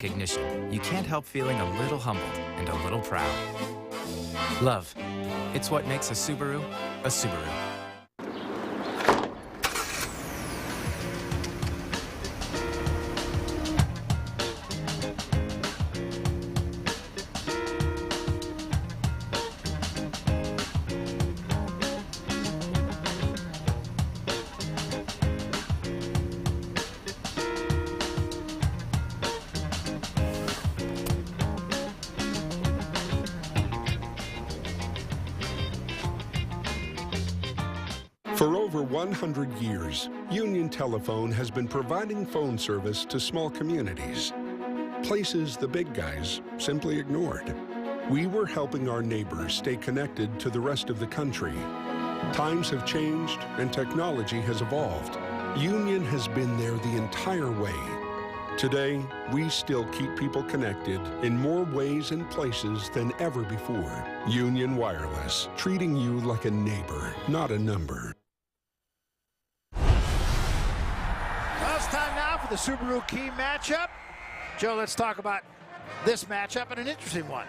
recognition, you can't help feeling a little humbled and a little proud. Love. It's what makes a Subaru a Subaru. For over 100 years, Union Telephone has been providing phone service to small communities, places the big guys simply ignored. We were helping our neighbors stay connected to the rest of the country. Times have changed and technology has evolved. Union has been there the entire way. Today, we still keep people connected in more ways and places than ever before. Union Wireless, treating you like a neighbor, not a number. Time now for the Subaru Key matchup. Joe, let's talk about this matchup and an interesting one.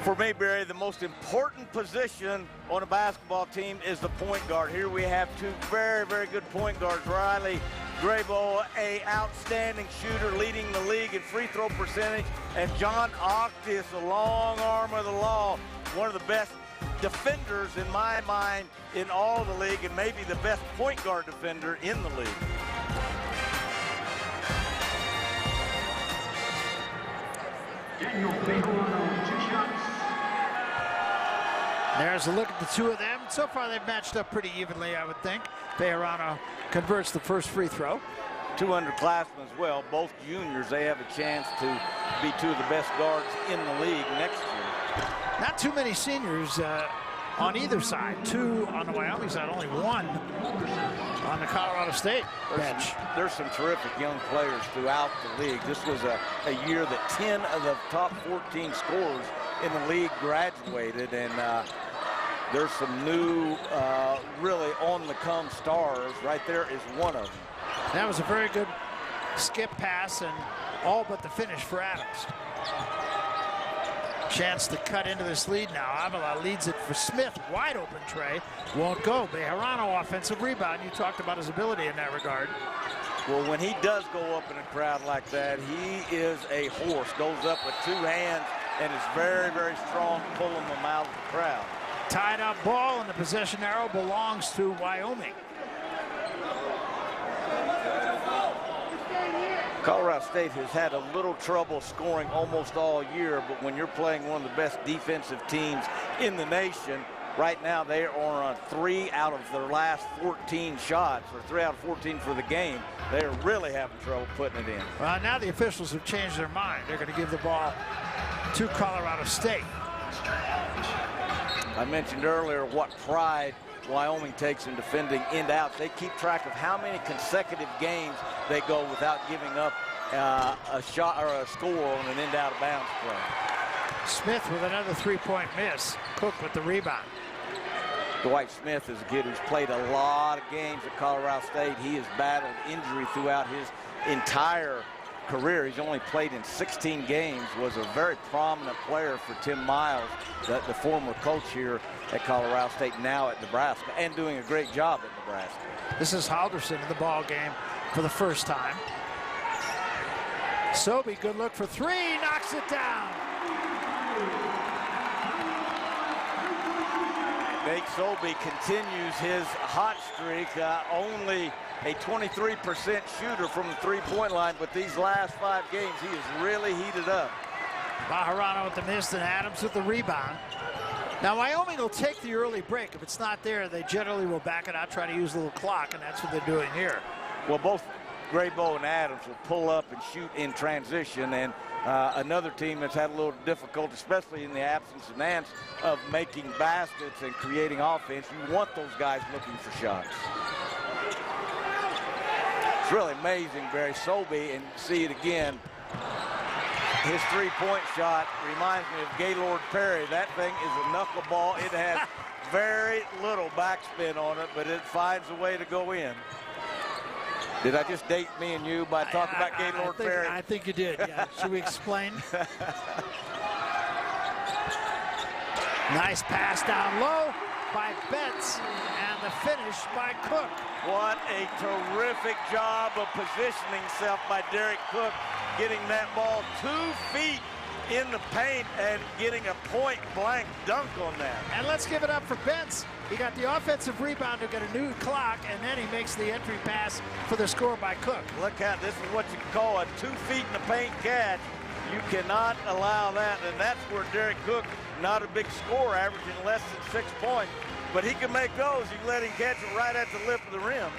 For me, Barry, the most important position on a basketball team is the point guard. Here we have two very, very good point guards. Riley Graybo, a outstanding shooter, leading the league in free throw percentage, and John Octis, a long arm of the law, one of the best defenders in my mind in all the league, and maybe the best point guard defender in the league. There's a look at the two of them. So far, they've matched up pretty evenly, I would think. Bejarano converts the first free throw. Two underclassmen as well, both juniors. They have a chance to be two of the best guards in the league next year. Not too many seniors on either side. Two on the Wyoming side, only one on the Colorado State bench. There's some terrific young players throughout the league. This was a year that 10 of the top 14 scorers in the league graduated, and there's some new, really on-the-come stars. Right there is one of them. That was a very good skip pass and all but the finish for Adams. Chance to cut into this lead now. Avila leads it for Smith. Wide open tray. Won't go. Bejarano offensive rebound. You talked about his ability in that regard. Well, when he does go up in a crowd like that, he is a horse. Goes up with two hands and is very, very strong, pulling them out of the crowd. Tied up ball, and the possession arrow belongs to Wyoming. Colorado State has had a little trouble scoring almost all year, but when you're playing one of the best defensive teams in the nation, right now they are on 3 out of their last 14 shots, or 3 out of 14 for the game. They're really having trouble putting it in. Well, now the officials have changed their mind. They're going to give the ball to Colorado State. I mentioned earlier what pride Wyoming takes in defending in-outs. They keep track of how many consecutive games they go without giving up a shot or a score on an in-out of bounds play. Smith with another three-point miss. Cook with the rebound. Dwight Smith is a kid who's played a lot of games at Colorado State. He has battled injury throughout his entire career. He's only played in 16 games, was a very prominent player for Tim Miles, the former coach here at Colorado State, now at Nebraska, and doing a great job at Nebraska. This is Halderson in the ball game for the first time. Sobey, good look for three, knocks it down. Nate Sobey continues his hot streak, only a 23% shooter from the three-point line, but these last 5 games, he has really heated up. Bejarano with the miss and Adams with the rebound. Now, Wyoming will take the early break. If it's not there, they generally will back it out, try to use a little clock, and that's what they're doing here. Well, both Graybo and Adams will pull up and shoot in transition, and another team that's had a little difficulty, especially in the absence of Nance, of making baskets and creating offense. You want those guys looking for shots. It's really amazing, Barry. Sobey, and see it again. His three-point shot reminds me of Gaylord Perry. That thing is a knuckleball. It has very little backspin on it, but it finds a way to go in. Did I just date me and you by talking about Gaylord Perry? I think you did, yeah. Should we explain? Nice pass down low by Betts, and the finish by Cook. What a terrific job of positioning himself by Derek Cook, getting that ball 2 feet in the paint and getting a point-blank dunk on that. And let's give it up for Betts. He got the offensive rebound to get a new clock, and then he makes the entry pass for the score by Cook. Look at this is what you call a 2 feet in the paint catch. You cannot allow that, and that's where Derek Cook, not a big scorer, averaging less than 6 points, but he can make those. You let him catch it right at the lip of the rim.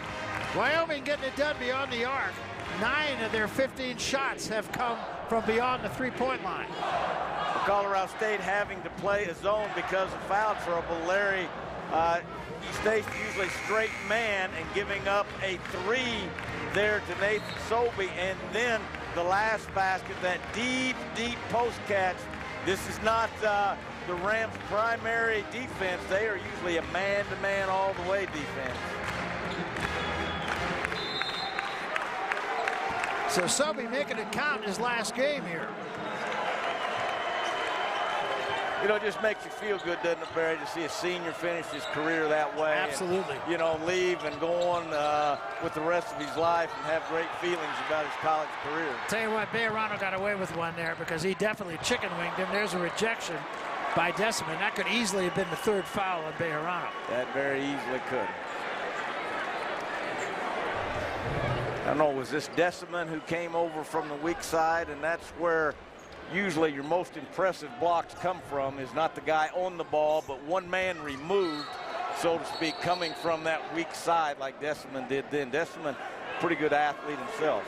Wyoming getting it done beyond the arc. 9 of their 15 shots have come from beyond the three-point line. Colorado State having to play a zone because of foul trouble. Larry, he stays usually straight man and giving up a 3 there to Nathan Sobey, and then the last basket, that deep, deep post catch. This is not the Rams' primary defense. They are usually a man-to-man all-the-way defense. So Sobey making it count in his last game here. You know, it just makes you feel good, doesn't it, Barry, to see a senior finish his career that way. Absolutely. And, you know, leave and go on with the rest of his life and have great feelings about his college career. Tell you what, Bejarano got away with one there because he definitely chicken-winged him. There's a rejection by Deciman. That could easily have been the 3rd foul on Bejarano. That very easily could. I don't know, was this Deciman who came over from the weak side, and that's where usually your most impressive blocks come from, is not the guy on the ball, but one man removed, so to speak, coming from that weak side like Deciman did then. Deciman, pretty good athlete himself.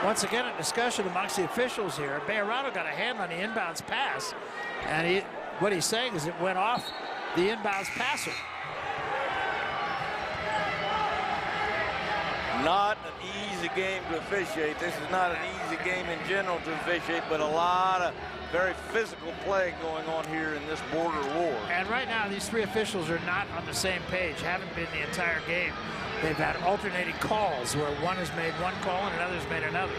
Once again, a discussion amongst the officials here. Bejarano got a hand on the inbounds pass, and what he's saying is it went off the inbounds passer. Not an easy game to officiate. This is not an easy game in general to officiate, but a lot of very physical play going on here in this border war. And right now, these 3 officials are not on the same page, haven't been the entire game. They've had alternating calls where one has made one call and another's made another.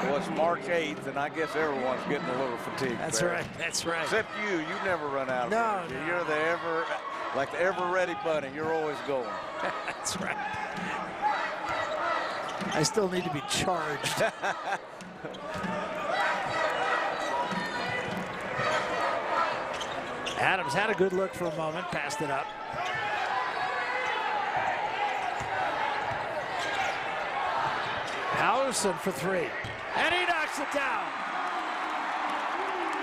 Well, it's March 8th, and I guess everyone's getting a little fatigued. That's Barry. right, that's right. Except you never run out of energy. No. You're the like the ever-ready bunny. You're always going. That's right. I still need to be charged. Adams had a good look for a moment, passed it up. Halverson for 3, and he knocks it down.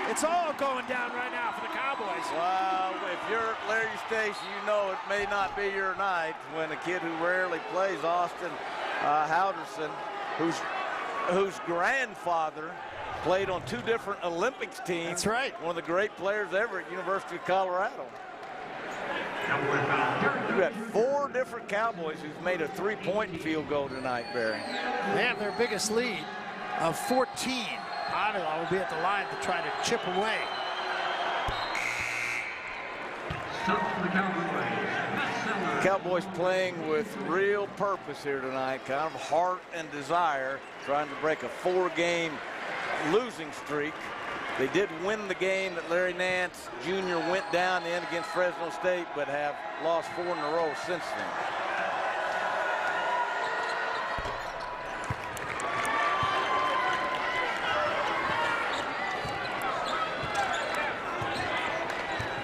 It's all going down right now for the Cowboys. Well, if you're Larry Stace, you know it may not be your night when a kid who rarely plays, Austin Halverson, whose grandfather played on 2 different Olympics teams. That's right. One of the great players ever at University of Colorado. You got 4 different Cowboys who've made a 3-point field goal tonight, Barry. They have their biggest lead of 14. Ottawa will be at the line to try to chip away. Cowboys playing with real purpose here tonight, kind of heart and desire, trying to break a 4-game losing streak. They did win the game that Larry Nance Jr. went down in against Fresno State, but have lost 4 in a row since then.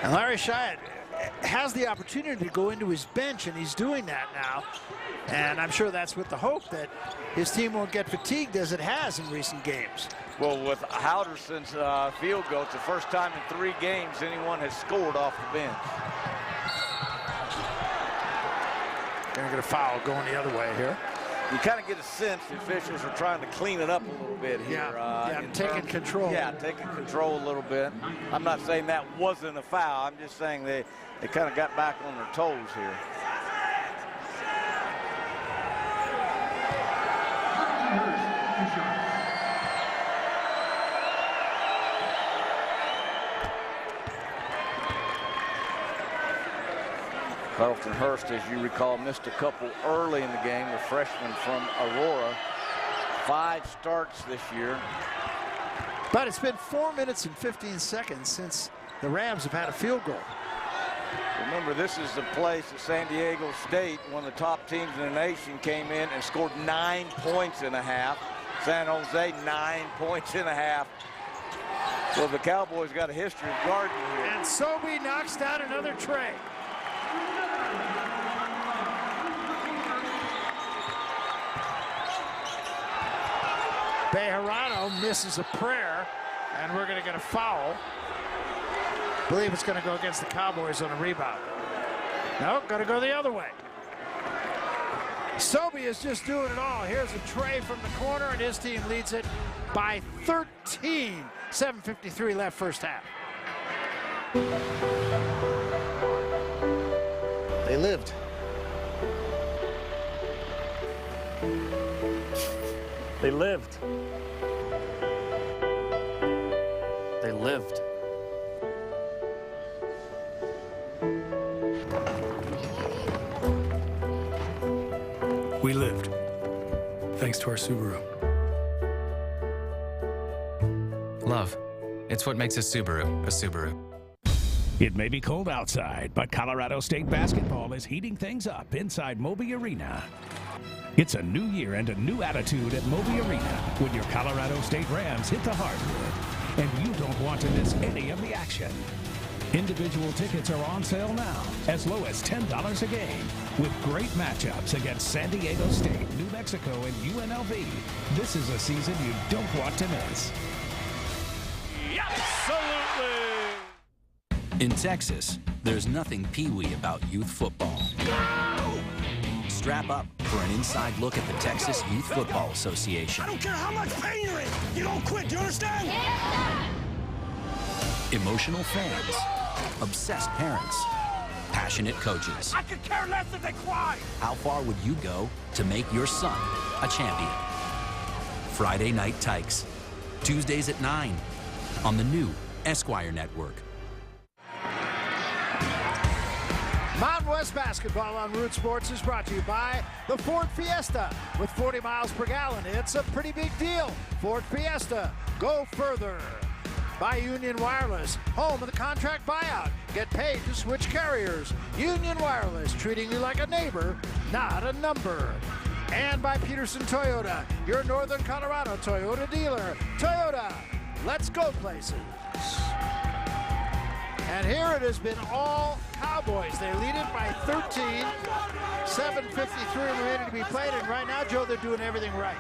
And Larry Shyatt has the opportunity to go into his bench, and he's doing that now. And I'm sure that's with the hope that his team won't get fatigued as it has in recent games. Well, with Halverson's field goal, it's the first time in 3 games anyone has scored off the bench. Gonna get a foul going the other way here. You kind of get a sense the officials are trying to clean it up a little bit here. Taking control. Yeah, taking control a little bit. I'm not saying that wasn't a foul. I'm just saying they kind of got back on their toes here. Carlton Hurst, as you recall, missed a couple early in the game, the freshman from Aurora. 5 starts this year. But it's been 4 minutes and 15 seconds since the Rams have had a field goal. Remember, this is the place that San Diego State, one of the top teams in the nation, came in and scored 9 points in a half. San Jose, 9 points in a half. Well, the Cowboys got a history of guarding here. And Sobey knocks down another tray. Bejarano misses a prayer, and we're going to get a foul. I believe it's going to go against the Cowboys on a rebound. No, going to go the other way. Sobey is just doing it all. Here's a tray from the corner, and his team leads it by 13. 7:53 left first half. They lived. They lived. They lived. We lived, thanks to our Subaru. Love, it's what makes a Subaru a Subaru. It may be cold outside, but Colorado State basketball is heating things up inside Moby Arena. It's a new year and a new attitude at Moby Arena when your Colorado State Rams hit the hardwood, and you don't want to miss any of the action. Individual tickets are on sale now, as low as $10 a game, with great matchups against San Diego State, New Mexico, and UNLV. This is a season you don't want to miss. Absolutely. In Texas, there's nothing peewee about youth football. Strap up for an inside look at the Texas Youth Football Association. I don't care how much pain you're in. You don't quit. Do you understand? Yeah. Emotional fans, obsessed parents, passionate coaches. I could care less if they cry. How far would you go to make your son a champion? Friday Night Tykes, Tuesdays at 9 on the new Esquire Network. Mountain West basketball on Root Sports is brought to you by the Ford Fiesta. With 40 miles per gallon, it's a pretty big deal. Ford Fiesta, go further. By Union Wireless, home of the contract buyout. Get paid to switch carriers. Union Wireless, treating you like a neighbor, not a number. And by Peterson Toyota, your Northern Colorado Toyota dealer. Toyota, let's go places. And here it has been all Cowboys. They lead it by 13. 7:53 remaining to be played, and right now, Joe, they're doing everything right.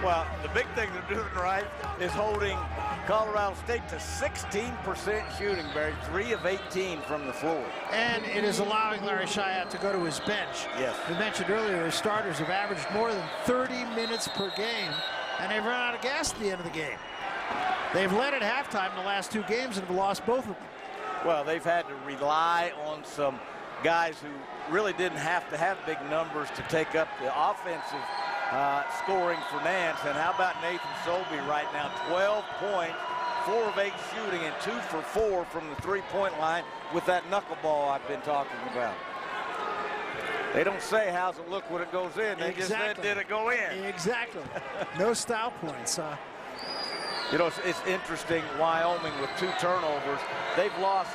Well, the big thing they're doing right is holding Colorado State to 16% shooting, Barry. 3 of 18 from the floor. And it is allowing Larry Chiat to go to his bench. Yes. We mentioned earlier his starters have averaged more than 30 minutes per game, and they've run out of gas at the end of the game. They've led at halftime in the last 2 games and have lost both of them. Well, they've had to rely on some guys who really didn't have to have big numbers to take up the offensive scoring for Nance. And how about Nathan Sobey right now? 12 points, 4 of 8 shooting, and 2 for 4 from the 3-point line with that knuckleball I've been talking about. They don't say how's it look when it goes in. They just said, did it go in? Exactly. No style points. You know, it's interesting, Wyoming with 2 turnovers. They've lost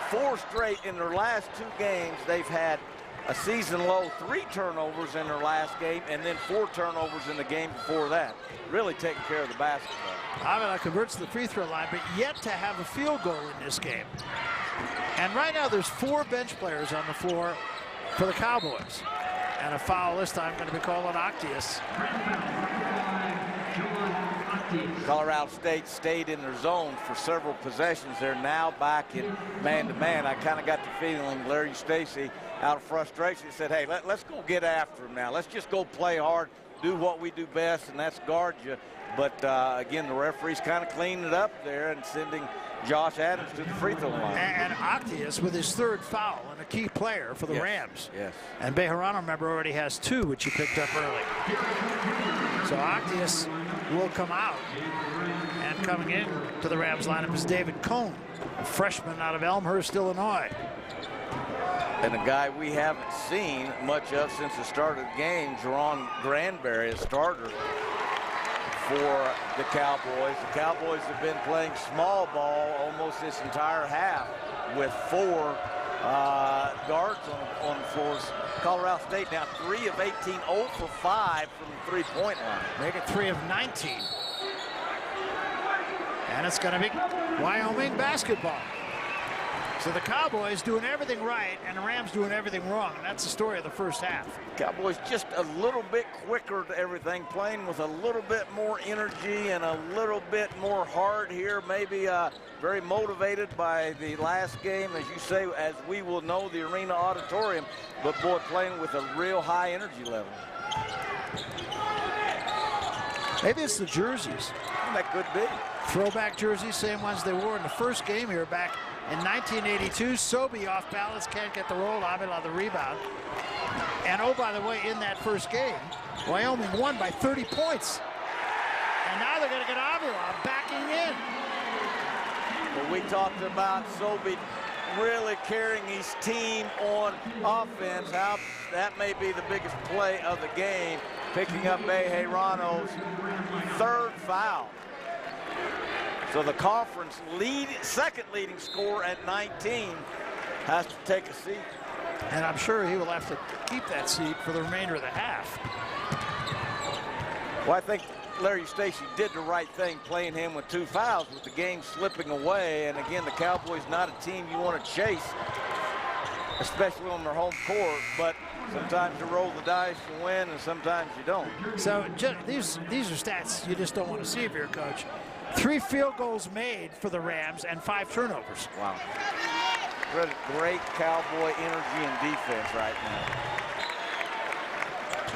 4 straight in their last 2 games. They've had a season low 3 turnovers in their last game, and then 4 turnovers in the game before that. Really taking care of the basketball. Avila converts to the free throw line, but yet to have a field goal in this game. And right now there's 4 bench players on the floor for the Cowboys. And a foul this time going to be called on Octius. Colorado State stayed in their zone for several possessions. They're now back in man-to-man. I kind of got the feeling Larry Stacy, out of frustration, said, hey, let's go get after him now. Let's just go play hard, do what we do best, and that's guard you. But, again, the referee's kind of cleaning it up there and sending Josh Adams to the free throw line. And Octius with his 3rd foul and a key player for the Rams. Yes. And Bejarano, remember, already has 2, which he picked up early. So Octius will come out. And coming in to the Rams lineup is David Cohn, a freshman out of Elmhurst, Illinois. And a guy we haven't seen much of since the start of the game, Jerron Granberry, a starter for the Cowboys. The Cowboys have been playing small ball almost this entire half with 4 guards on the floors. Colorado State now 3 of 18, 0 for 5 from the three-point line. Make it 3 of 19. And it's going to be Wyoming basketball. So the Cowboys doing everything right and the Rams doing everything wrong. And that's the story of the first half. Cowboys just a little bit quicker to everything, playing with a little bit more energy and a little bit more heart here. Maybe very motivated by the last game, as you say, as we will know, the Arena Auditorium. But boy, playing with a real high energy level. Maybe it's the jerseys. That could be. Throwback jerseys, same ones they wore in the first game here back in 1982. Sobey off balance, can't get the roll. Avila the rebound. And oh, by the way, in that first game, Wyoming won by 30 points. And now they're going to get Avila backing in. Well, we talked about Sobey really carrying his team on offense. How that may be the biggest play of the game, picking up Bejarano's 3rd foul. So the conference second leading scorer at 19 has to take a seat. And I'm sure he will have to keep that seat for the remainder of the half. Well, I think Larry Stacey did the right thing playing him with 2 fouls with the game slipping away. And again, the Cowboys not a team you want to chase, especially on their home court. But sometimes you roll the dice and win, and sometimes you don't. So these are stats you just don't want to see if you're a coach. 3 field goals made for the Rams and 5 turnovers. Wow. Great Cowboy energy and defense right now.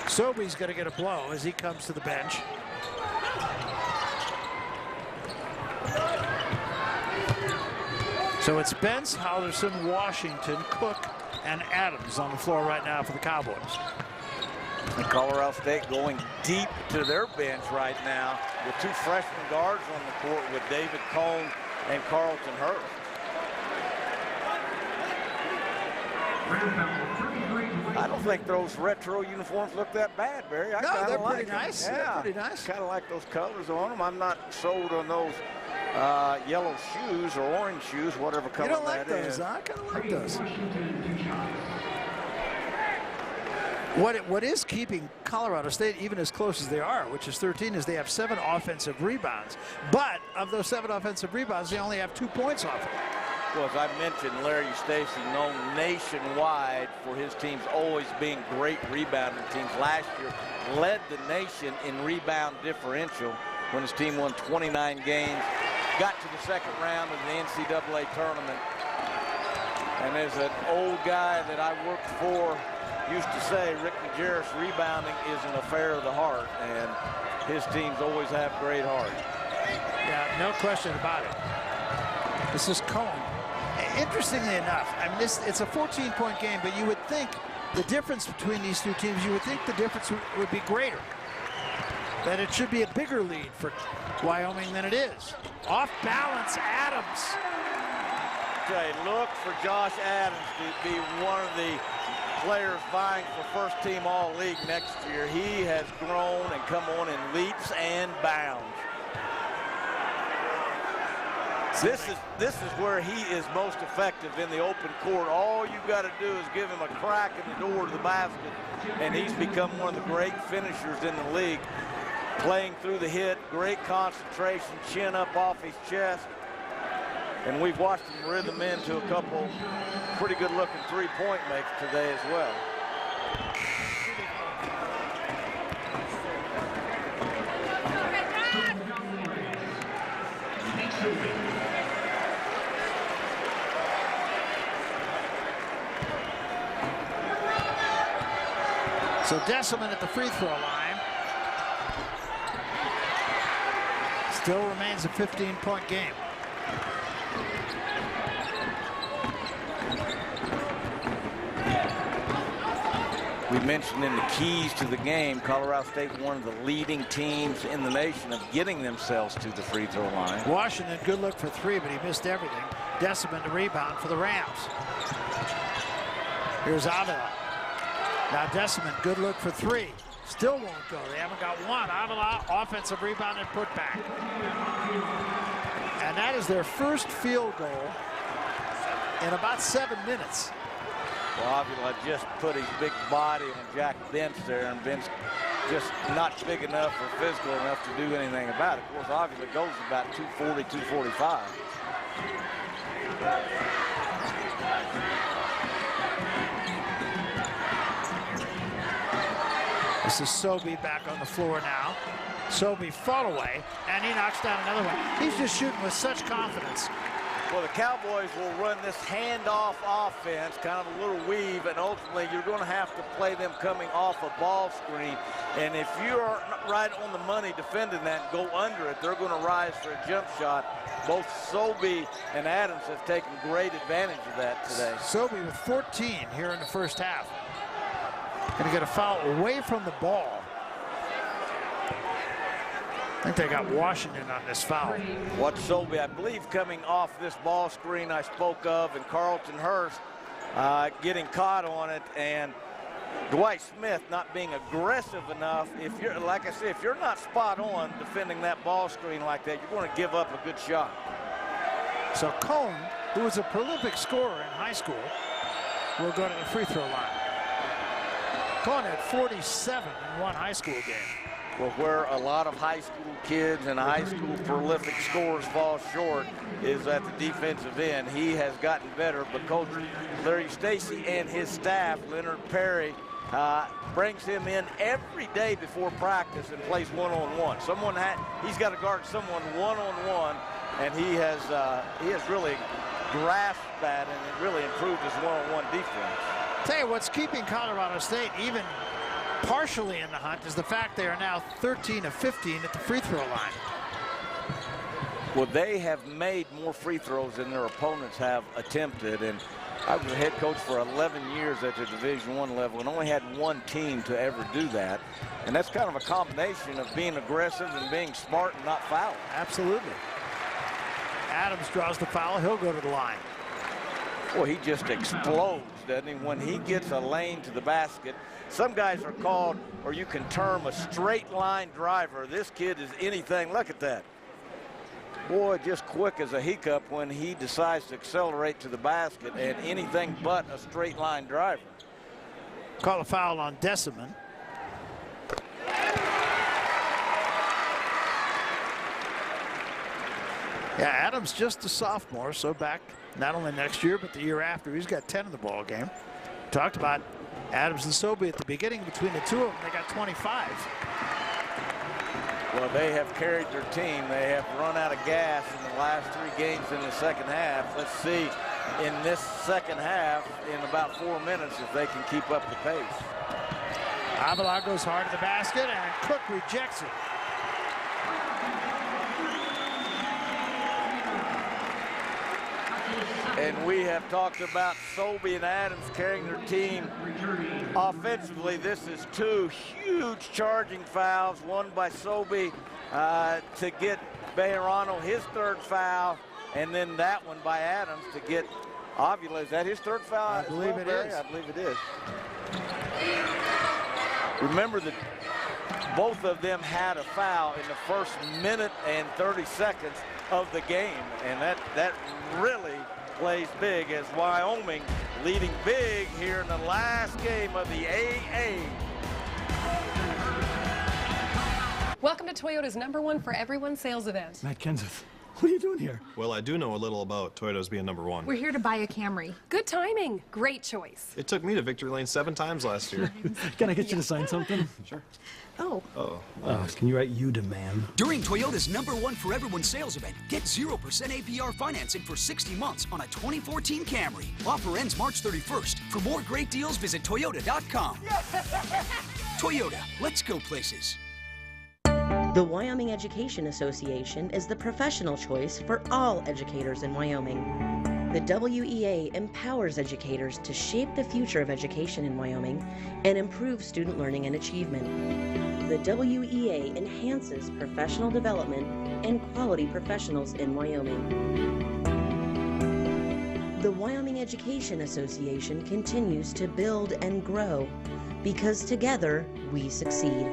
Sobey's going to get a blow as he comes to the bench. So it's Benz, Halderson, Washington, Cook, and Adams on the floor right now for the Cowboys. And Colorado State going deep to their bench right now with 2 freshman guards on the court with David Cone and Carlton Hurst. I don't think those retro uniforms look that bad, Barry. No, they're pretty nice. Yeah, they're pretty nice. Kind of like those colors on them. I'm not sold on those yellow shoes or orange shoes, whatever color that is. You don't like those, huh? I kind of like those. What is keeping Colorado State even as close as they are, which is 13, is they have 7 offensive rebounds. But of those 7 offensive rebounds, they only have 2 points off of it. Well, as I mentioned, Larry Stacey, known nationwide for his teams always being great rebounding teams. Last year, led the nation in rebound differential when his team won 29 games. Got to the second round of the NCAA tournament. And as an old guy that I worked for used to say, Rick Majerus, rebounding is an affair of the heart, and his teams always have great heart. Yeah, no question about it. This is Cone. Interestingly enough, I mean, it's a 14-point game, but you would think the difference between these 2 teams, you would think the difference would be greater. That it should be a bigger lead for Wyoming than it is. Off balance, Adams. Okay, look for Josh Adams to be one of the players vying for first-team All-League next year. He has grown and come on in leaps and bounds. This is where he is most effective in the open court. All you got to do is give him a crack in the door to the basket, and he's become one of the great finishers in the league. Playing through the hit, great concentration, chin up off his chest. And we've watched him rhythm into a couple pretty good-looking three-point makes today as well. So Deciman at the free throw line. Still remains a 15-point game. We mentioned in the keys to the game, Colorado State, one of the leading teams in the nation of getting themselves to the free throw line. Washington, good look for 3, but he missed everything. Deciman to rebound for the Rams. Here's Avila. Now Deciman, good look for three. Still won't go. They haven't got one. Avila, offensive rebound and putback. And that is their first field goal in about 7 minutes. Well, Avila just put his big body on Jack Bench there, and Bench just not big enough or physical enough to do anything about it. Of course, Avila goes about 240, 245. This is Sobey back on the floor now. Sobey fall away, and he knocks down another one. He's just shooting with such confidence. Well, the Cowboys will run this handoff offense, kind of a little weave, and ultimately you're going to have to play them coming off a ball screen. And if you're right on the money defending that and go under it, they're going to rise for a jump shot. Both Sobey and Adams have taken great advantage of that today. Sobey with 14 here in the first half. Going to get a foul away from the ball. I think they got Washington on this foul. Watch Sobey, I believe, coming off this ball screen I spoke of, and Carlton Hurst getting caught on it, and Dwight Smith not being aggressive enough. If you're, like I said, if you're not spot on defending that ball screen like that, you're going to give up a good shot. So Cone, who was a prolific scorer in high school, will go to the free throw line. Cone had 47 in one high school game. Well, where a lot of high school kids and high school prolific scorers fall short is at the defensive end. He has gotten better, but Coach Larry Stacy and his staff, Leonard Perry, brings him in every day before practice and plays one-on-one. He's got to guard someone one-on-one, and he has really grasped that, and it really improved his one-on-one defense. Tell you what's keeping Colorado State even partially in the hunt is the fact they are now 13 of 15 at the free throw line. Well, they have made more free throws than their opponents have attempted, and I was a head coach for 11 years at the Division I level and only had one team to ever do that. And that's kind of a combination of being aggressive and being smart and not fouling. Absolutely. Adams draws the foul. He'll go to the line. Well, he just explodes, doesn't he? When he gets a lane to the basket, some guys are called, or you can term, a straight line driver. This kid is anything. Look at that. Boy, just quick as a hiccup when he decides to accelerate to the basket, and anything but a straight line driver. Call a foul on Deciman. Yeah, Adams just a sophomore, so back not only next year, but the year after. He's got 10 in the ball game. Talked about Adams and Sobey at the beginning. Between the two of them, they got 25. Well, they have carried their team. They have run out of gas in the last 3 games in the second half. Let's see in this second half, in about 4 minutes, if they can keep up the pace. Avila goes hard to the basket, and Cook rejects it. And we have talked about Sobey and Adams carrying their team offensively. This is 2 huge charging fouls, one by Sobey to get Bejarano his 3rd foul, and then that one by Adams to get Avila. Is that his 3rd foul? I believe it is. I believe it is. Remember that both of them had a foul in the first minute and 30 seconds of the game, and that really plays big as Wyoming leading big here in the last game of the AA. Welcome to Toyota's #1 for everyone sales event. Matt Kenseth, what are you doing here? Well, I do know a little about Toyota's being #1. We're here to buy a Camry. Good timing. Great choice. It took me to victory lane 7 times last year. Can I get you to sign something? Sure. Oh. Can you write you to man? During Toyota's #1 for everyone sales event, get 0% APR financing for 60 months on a 2014 Camry. Offer ends March 31st. For more great deals, visit Toyota.com. Toyota, let's go places. The Wyoming Education Association is the professional choice for all educators in Wyoming. The WEA empowers educators to shape the future of education in Wyoming and improve student learning and achievement. The WEA enhances professional development and quality professionals in Wyoming. The Wyoming Education Association continues to build and grow because together we succeed.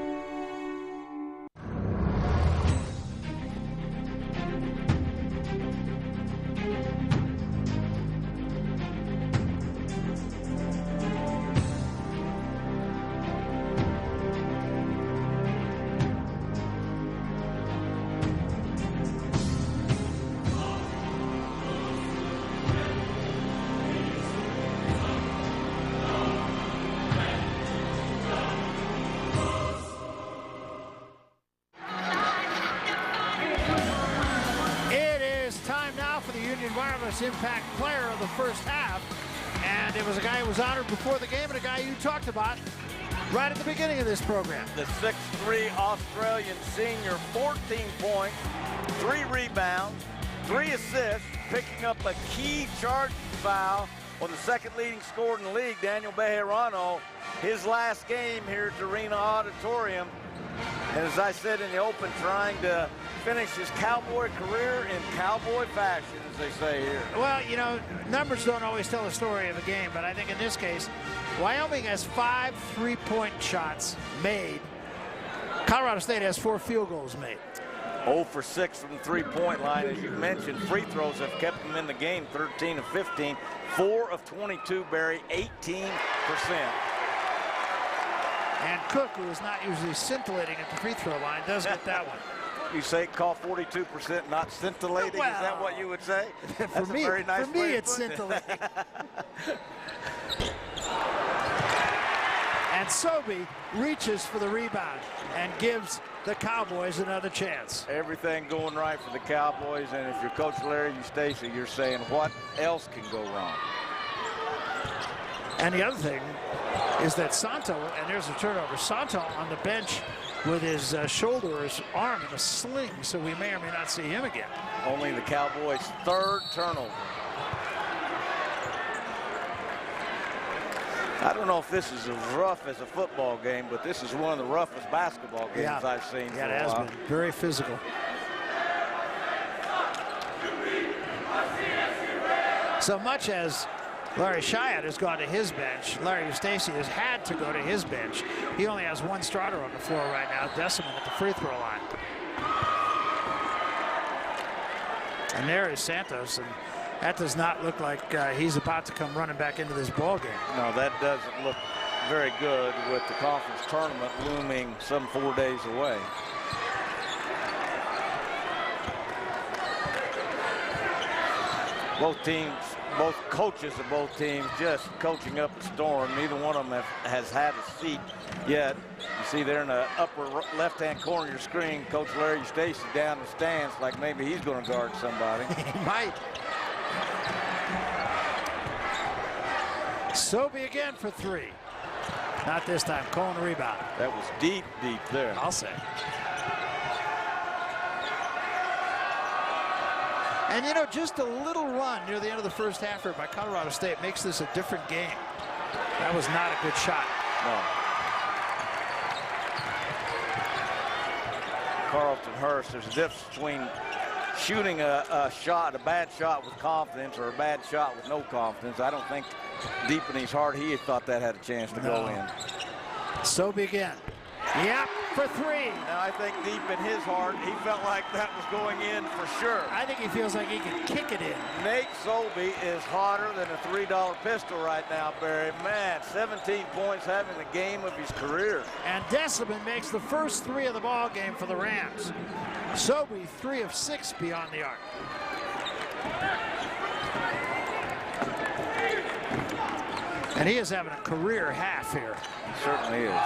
Impact player of the first half, and it was a guy who was honored before the game and a guy you talked about right at the beginning of this program. The 6'3" Australian senior, 14 points, 3 rebounds, 3 assists, picking up a key charge foul on the second leading scorer in the league, Daniel Bejarano, his last game here at the Arena Auditorium. And as I said in the open, trying to finish his Cowboy career in Cowboy fashion, as they say here. Well, you know, numbers don't always tell the story of a game, but I think in this case, Wyoming has 5 3-point shots made. Colorado State has 4 field goals made. 0 for 6 from the 3-point line. As you mentioned, free throws have kept them in the game, 13 of 15. 4 of 22, Barry, 18%. And Cook, who is not usually scintillating at the free throw line, does get that one. You say call 42% not scintillating? Well, is that what you would say? For me, very nice for me it's scintillating. And Sobey reaches for the rebound and gives the Cowboys another chance. Everything going right for the Cowboys, and if you're Coach Larry Eustace, you're saying what else can go wrong? And the other thing is that Santo, and there's a turnover, Santo on the bench with his shoulder or his arm in a sling, so we may or may not see him again. Only the Cowboys' 3rd turnover. I don't know if this is as rough as a football game, but this is one of the roughest basketball games I've seen for a while. Yeah, it has been very physical. So much as Larry Chiat has gone to his bench, Larry Eustace has had to go to his bench. He only has 1 starter on the floor right now, Deciman at the free throw line. And there is Santos, and that does not look like he's about to come running back into this ball game. No, that doesn't look very good with the conference tournament looming some 4 days away. Both teams, both coaches of both teams just coaching up a storm. Neither one of them has had a seat yet. You see there in the upper left-hand corner of your screen, Coach Larry Eustace down the stands like maybe he's going to guard somebody. He might. Sobey again for 3. Not this time. Cohen rebound. That was deep, deep there. I'll say. And, you know, just a little run near the end of the first half here by Colorado State makes this a different game. That was not a good shot. No. Carlton Hurst, there's a difference between shooting a shot, a bad shot with confidence, or a bad shot with no confidence. I don't think deep in his heart he thought that had a chance to go in. Sobey again. Yep, for 3. Now I think deep in his heart he felt like that was going in for sure. I think he feels like he can kick it in. Nate Sobey is hotter than a $3 pistol right now, Barry. Man, 17 points, having the game of his career. And Deciman makes the first 3 of the ball game for the Rams. Sobey 3 of 6 beyond the arc. And he is having a career half here. He certainly is.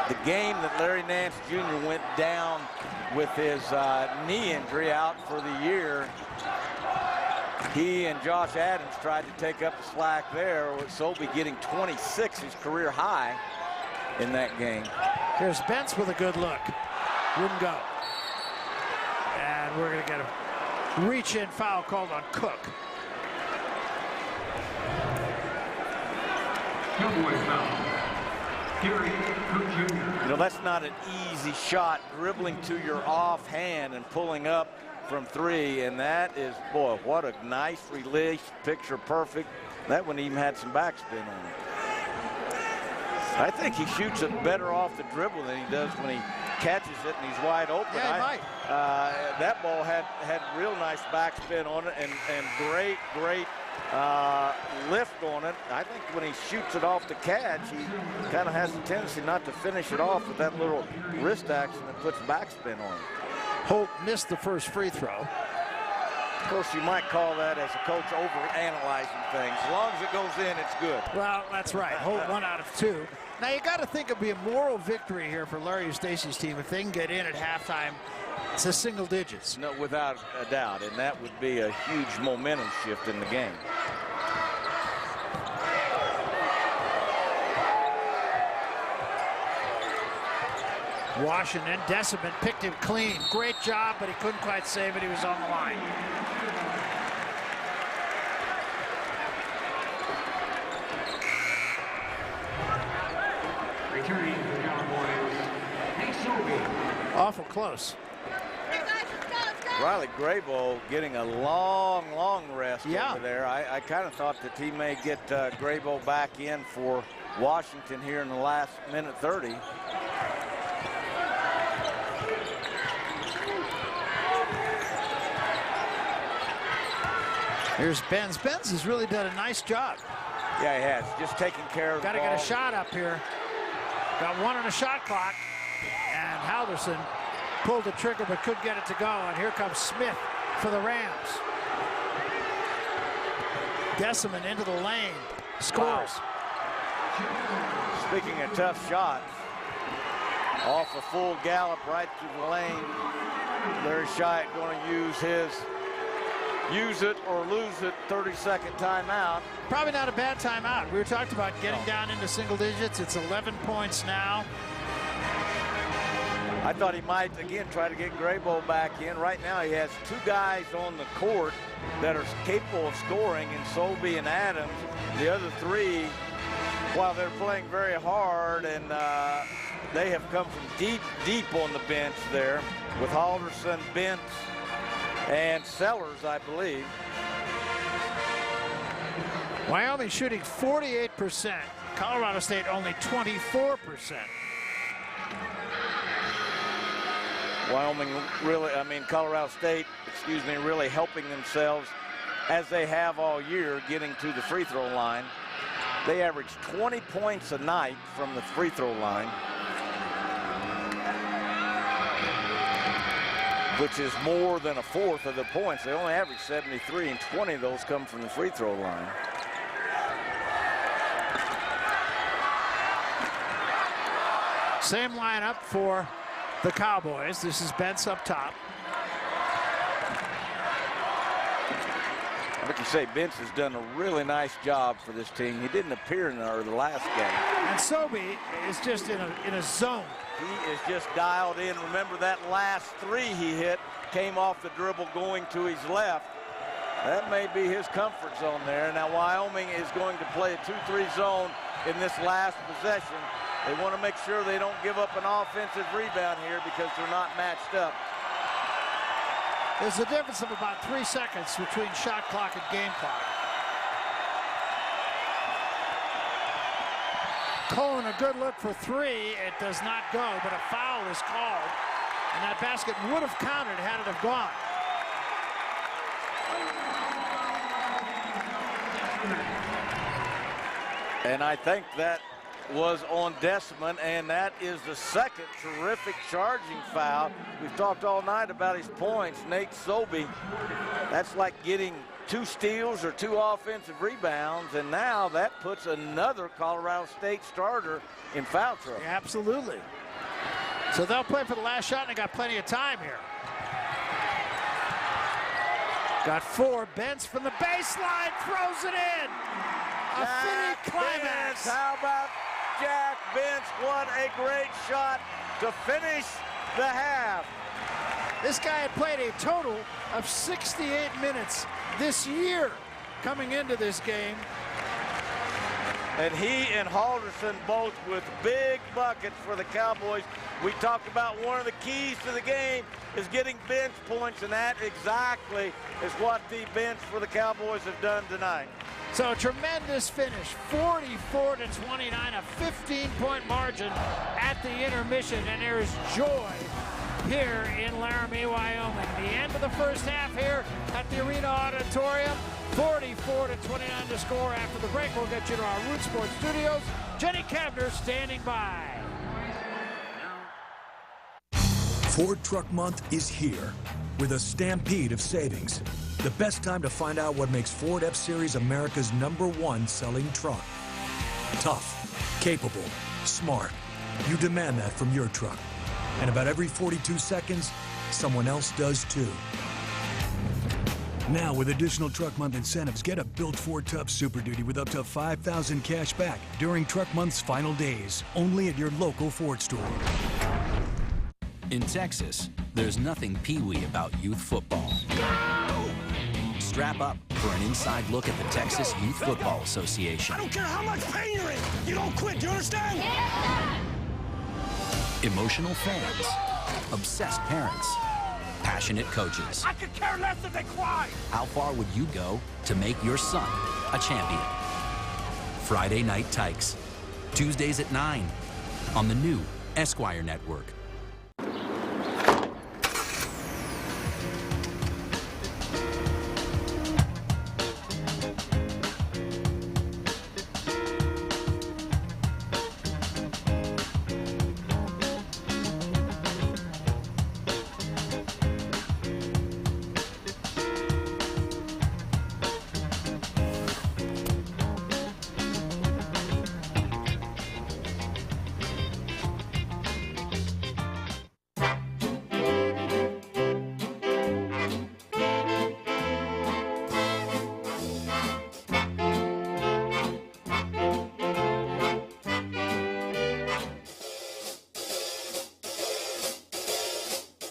The game that Larry Nance Jr. went down with his knee injury out for the year, he and Josh Adams tried to take up the slack there, with Sobey getting 26, his career high in that game. Here's Bentz with a good look. Wouldn't go. And we're going to get a reach-in foul called on Cook. You know, that's not an easy shot, dribbling to your offhand and pulling up from 3, and that is, boy, what a nice release, picture perfect. That one even had some backspin on it. I think he shoots it better off the dribble than he does when he catches it and he's wide open. Yeah, he might. That ball had real nice backspin on it and great lift on it. I think when he shoots it off the catch, he kind of has a tendency not to finish it off with that little wrist action that puts backspin on it. Holt missed the first free throw. Of course, you might call that, as a coach, over-analyzing things. As long as it goes in, it's good. Well, that's right. Holt 1 out of 2. Now, you got to think it'd be a moral victory here for Larry Eustachy's team if they can get in at halftime to single digits. No, without a doubt, and that would be a huge momentum shift in the game. Washington, Decimant picked him clean. Great job, but he couldn't quite save it. He was on the line. Returning to the Cowboys, awful close. Riley Graybo getting a long rest over there. I kind of thought the team may get Graybo back in for Washington here in the last minute 30. Here's Benz. Benz has really done a nice job. Yeah, he has. Just taking care of the ball. Got to get a shot up here. Got 1 on the shot clock. And Halverson pulled the trigger but couldn't get it to go. And here comes Smith for the Rams. Decimant into the lane. Scores. Wow. Speaking of tough shots, off a full gallop right through the lane. Larry Shyatt going to use his use it or lose it 30-second timeout. Probably not a bad timeout. We were talking about getting down into single digits. It's 11 points now. I thought he might, again, try to get Graybo back in. Right now he has 2 guys on the court that are capable of scoring, in Sobey and Adams. The other 3, while they're playing very hard, and they have come from deep on the bench there with Halverson, Bentz, and Sellers, I believe. Wyoming shooting 48%. Colorado State only 24%. Wyoming really, Colorado State, really helping themselves as they have all year, getting to the free throw line. They average 20 points a night from the free throw line, which is more than a fourth of the points. They only average 73, and 20 of those come from the free throw line. Same lineup for the Cowboys. This is Bentz up top. Like you say, Bentz has done a really nice job for this team. He didn't appear in the last game. And Sobey is just in a zone. He is just dialed in. Remember that last 3 he hit came off the dribble going to his left. That may be his comfort zone there. Now Wyoming is going to play a 2-3 zone in this last possession. They want to make sure they don't give up an offensive rebound here because they're not matched up. There's a difference of about 3 seconds between shot clock and game clock. Cohen, a good look for 3. It does not go, but a foul is called. And that basket would have counted had it have gone. And I think that was on Decimant, and that is the second terrific charging foul. We've talked all night about his points. Nate Sobey, that's like getting 2 steals or 2 offensive rebounds, and now that puts another Colorado State starter in foul trouble. Yeah, absolutely. So they'll play for the last shot, and they got plenty of time here. Got 4. Bentz from the baseline, throws it in. A fitting climax. How about Jack Bentz? What a great shot to finish the half. This guy had played a total of 68 minutes this year coming into this game. And he and Halderson both with big buckets for the Cowboys. We talked about one of the keys to the game is getting bench points, and that exactly is what the bench for the Cowboys have done tonight. So a tremendous finish, 44-29, a 15-point margin at the intermission, and there's joy here in Laramie, Wyoming. The end of the first half here at the Arena Auditorium, 44-29 to score. After the break, we'll get you to our Root Sports studios. Jenny Kavner standing by. Ford Truck Month is here with a stampede of savings. The best time to find out what makes Ford F-Series America's #1 selling truck. Tough, capable, smart. You demand that from your truck. And about every 42 seconds, someone else does too. Now with additional Truck Month incentives, get a built Ford Tough Super Duty with up to $5,000 cash back during Truck Month's final days, only at your local Ford store. In Texas, there's nothing pee-wee about youth football. Strap up for an inside look at the Texas Youth Football Association. I don't care how much pain you're in. You don't quit. Do you understand? Yeah. Emotional fans, obsessed parents, passionate coaches. I could care less if they cry. How far would you go to make your son a champion? Friday Night Tykes, Tuesdays at 9 on the new Esquire Network.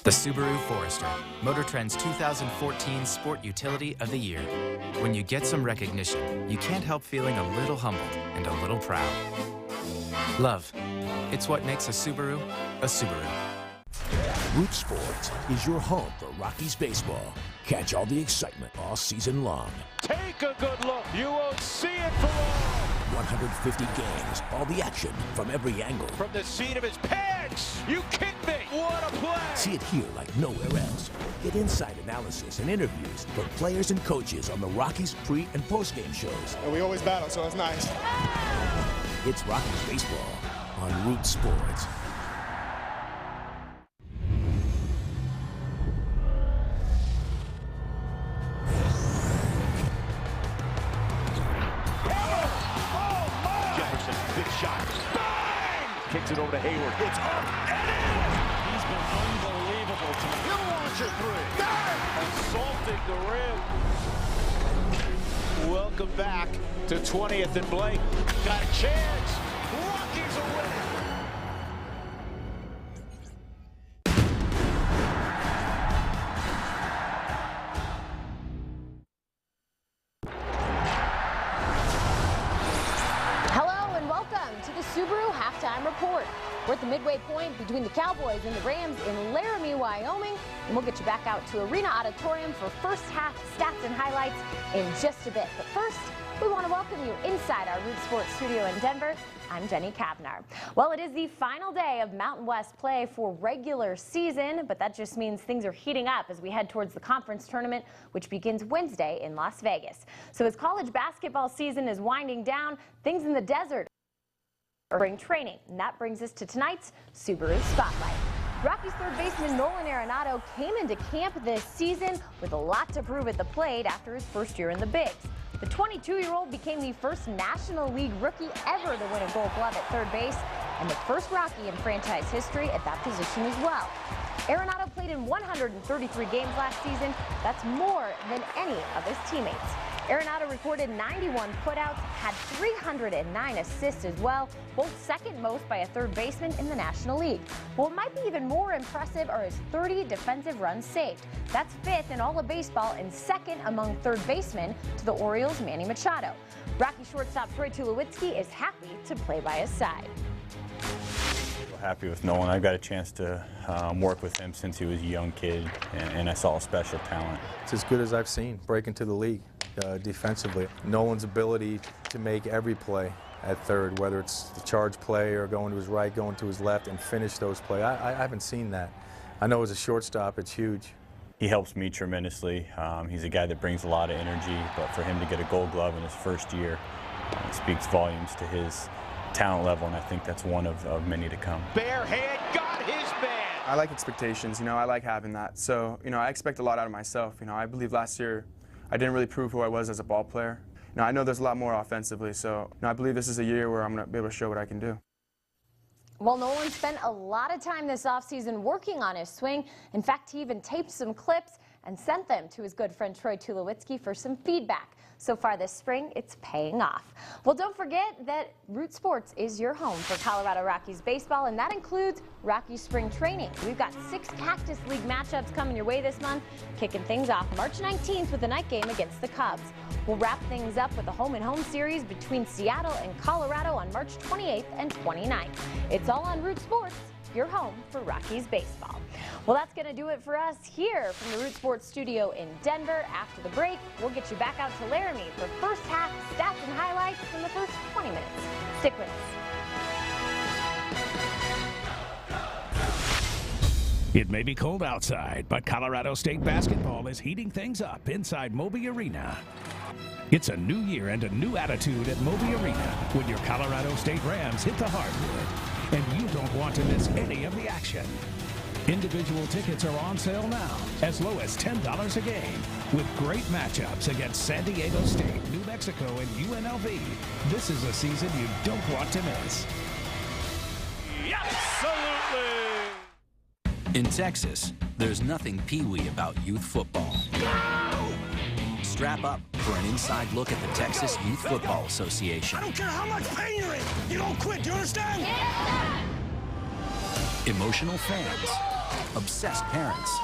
The Subaru Forester, Motor Trend's 2014 Sport Utility of the Year. When you get some recognition, you can't help feeling a little humbled and a little proud. Love, it's what makes a Subaru a Subaru. Root Sports is your home for Rockies baseball. Catch all the excitement all season long. Take a good look. You won't see it for long. 150 games, all the action from every angle. From the seat of his pants. You kidding me? What a play. See it here like nowhere else. Get inside analysis and interviews from players and coaches on the Rockies pre- and post-game shows. And we always battle, so it's nice. It's Rockies baseball on Root Sports. Kicks it over to Hayward. It's up and in! He's been unbelievable tonight. He'll launch a three. Assaulting the rim. Welcome back to 20th and Blake. Got a chance. Rockies are winning. Subaru Halftime Report. We're at the midway point between the Cowboys and the Rams in Laramie, Wyoming, and we'll get you back out to Arena Auditorium for first half stats and highlights in just a bit. But first, we want to welcome you inside our Root Sports studio in Denver. I'm Jenny Kavner. Well, it is the final day of Mountain West play for regular season, but that just means things are heating up as we head towards the conference tournament, which begins Wednesday in Las Vegas. So as college basketball season is winding down, things in the desert spring training. And that brings us to tonight's Subaru Spotlight. Rockies third baseman Nolan Arenado came into camp this season with a lot to prove at the plate after his first year in the bigs. The 22-year-old became the first National League rookie ever to win a Gold Glove at third base and the first Rocky in franchise history at that position as well. Arenado played in 133 games last season. That's more than any of his teammates. Arenado recorded 91 putouts, had 309 assists as well, both second most by a third baseman in the National League. What might be even more impressive are his 30 defensive runs saved. That's fifth in all of baseball and second among third basemen to the Orioles' Manny Machado. Rocky shortstop Troy Tulowitzki is happy to play by his side. Happy with Nolan. I got a chance to work with him since he was a young kid, and I saw a special talent. It's as good as I've seen break into the league defensively. Nolan's ability to make every play at third, whether it's the charge play or going to his right, going to his left, and finish those plays. I haven't seen that. I know as a shortstop, it's huge. He helps me tremendously. He's a guy that brings a lot of energy, but for him to get a Gold Glove in his first year, it speaks volumes to his talent level, and I think that's one of many to come. Barehead got his man. I like expectations, I like having that. So, I expect a lot out of myself. I believe last year I didn't really prove who I was as a ball player. I know there's a lot more offensively, so I believe this is a year where I'm going to be able to show what I can do. Well, Nolan spent a lot of time this offseason working on his swing. In fact, he even taped some clips and sent them to his good friend Troy Tulowitzki for some feedback. So far this spring, it's paying off. Well, don't forget that Root Sports is your home for Colorado Rockies baseball, and that includes Rockies spring training. We've got 6 Cactus League matchups coming your way this month, kicking things off March 19th with a night game against the Cubs. We'll wrap things up with a home-and-home series between Seattle and Colorado on March 28th and 29th. It's all on Root Sports, your home for Rockies baseball. Well, that's going to do it for us here from the Root Sports studio in Denver. After the break, we'll get you back out to Laramie for first half stats and highlights in the first 20 minutes. Stick with us. It may be cold outside, but Colorado State basketball is heating things up inside Moby Arena. It's a new year and a new attitude at Moby Arena when your Colorado State Rams hit the hardwood. And you don't want to miss any of the action. Individual tickets are on sale now, as low as $10 a game, with great matchups against San Diego State, New Mexico, and UNLV. This is a season you don't want to miss. Absolutely! In Texas, there's nothing peewee about youth football. Strap up for an inside look at the Texas Youth Football Association. I don't care how much pain you're in. You don't quit. Do you understand? Yeah! Emotional fans, obsessed parents,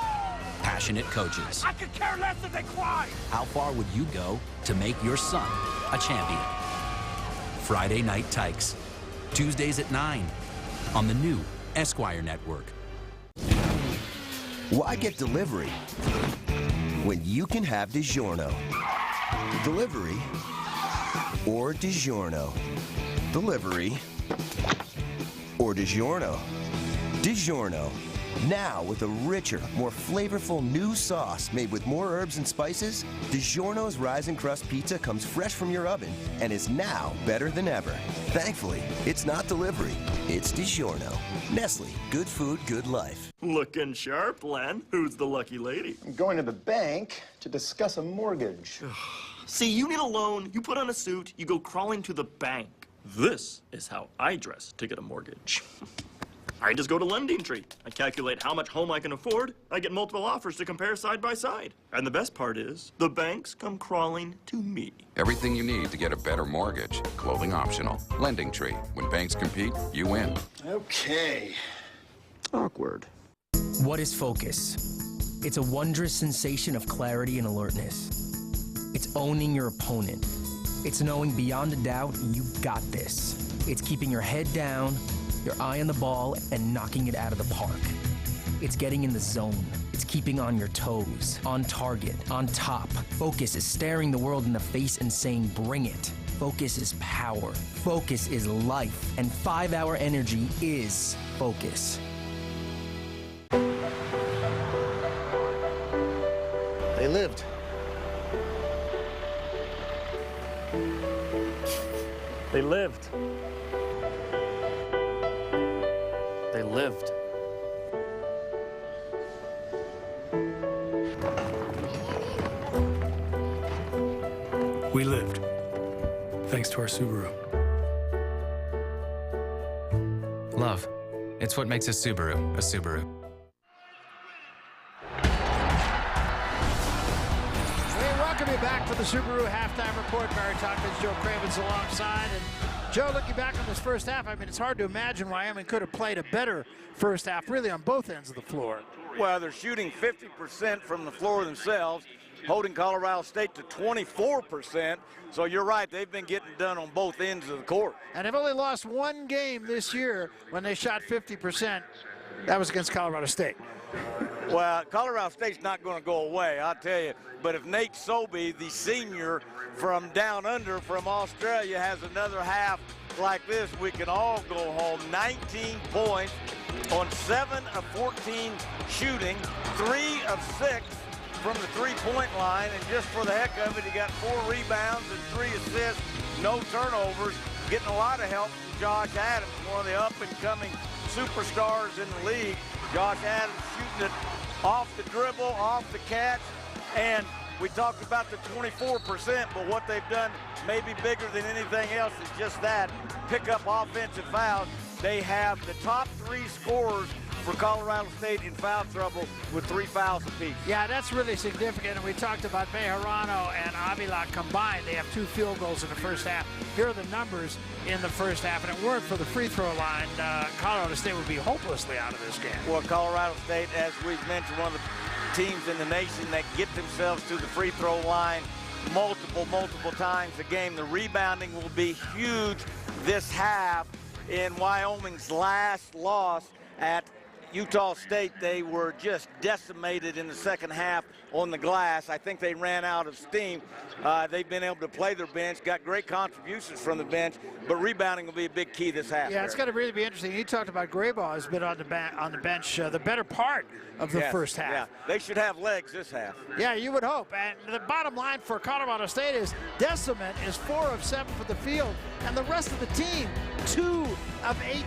passionate coaches. I could care less if they cry. How far would you go to make your son a champion? Friday Night Tykes, Tuesdays at 9 on the new Esquire Network. Why get delivery when you can have DiGiorno? Delivery or DiGiorno? Delivery or DiGiorno? DiGiorno, now with a richer, more flavorful new sauce made with more herbs and spices. DiGiorno's Rise and Crust Pizza comes fresh from your oven and is now better than ever. Thankfully, it's not delivery, it's DiGiorno. Nestle, good food, good life. Looking sharp, Len. Who's the lucky lady? I'm going to the bank to discuss a mortgage. See, you need a loan, you put on a suit, you go crawling to the bank. This is how I dress to get a mortgage. I just go to Lending Tree. I calculate how much home I can afford. I get multiple offers to compare side by side. And the best part is, the banks come crawling to me. Everything you need to get a better mortgage. Clothing optional. Lending Tree. When banks compete, you win. Okay. Awkward. What is focus? It's a wondrous sensation of clarity and alertness. It's owning your opponent. It's knowing beyond a doubt you've got this. It's keeping your head down, your eye on the ball, and knocking it out of the park. It's getting in the zone. It's keeping on your toes, on target, on top. Focus is staring the world in the face and saying, bring it. Focus is power. Focus is life. And 5-Hour Energy is focus. They lived. They lived. They lived. We lived, thanks to our Subaru. Love. It's what makes a Subaru a Subaru. Hey, welcome We'll be back for the Subaru halftime report. Barry Tompkins, Joe Cravens alongside. And Joe, looking back on this first half, I mean, it's hard to imagine Wyoming could have played a better first half, really on both ends of the floor. Well, they're shooting 50% from the floor themselves, holding Colorado State to 24%. So you're right, they've been getting done on both ends of the court. And they've only lost one game this year when they shot 50%. That was against Colorado State. Well, Colorado State's not going to go away, I'll tell you. But if Nate Sobey, the senior from down under from Australia, has another half like this, we can all go home. 19 points on 7 of 14 shooting, 3 of 6 from the three-point line. And just for the heck of it, he got 4 rebounds and 3 assists, no turnovers, getting a lot of help from Josh Adams, one of the up-and-coming superstars in the league. Josh Adams shooting it off the dribble, off the catch, and we talked about the 24%, but what they've done maybe bigger than anything else is just that, pick up offensive fouls. They have the top 3 scorers for Colorado State in foul trouble with 3 fouls apiece. Yeah, that's really significant, and we talked about Bejarano and Avila combined. They have 2 field goals in the first half. Here are the numbers in the first half, and if it weren't for the free throw line, Colorado State would be hopelessly out of this game. Well, Colorado State, as we've mentioned, one of the teams in the nation that get themselves to the free throw line multiple times a game. The rebounding will be huge this half. In Wyoming's last loss at Utah State, they were just decimated in the second half on the glass. I think they ran out of steam. They've been able to play their bench, got great contributions from the bench, but rebounding will be a big key this half. Yeah, it's going to really be interesting. You talked about Graybaugh has been on the bench the better part of the first half. Yeah, they should have legs this half. Yeah, you would hope. And the bottom line for Colorado State is Deciment is 4 of 7 for the field, and the rest of the team 2 of 18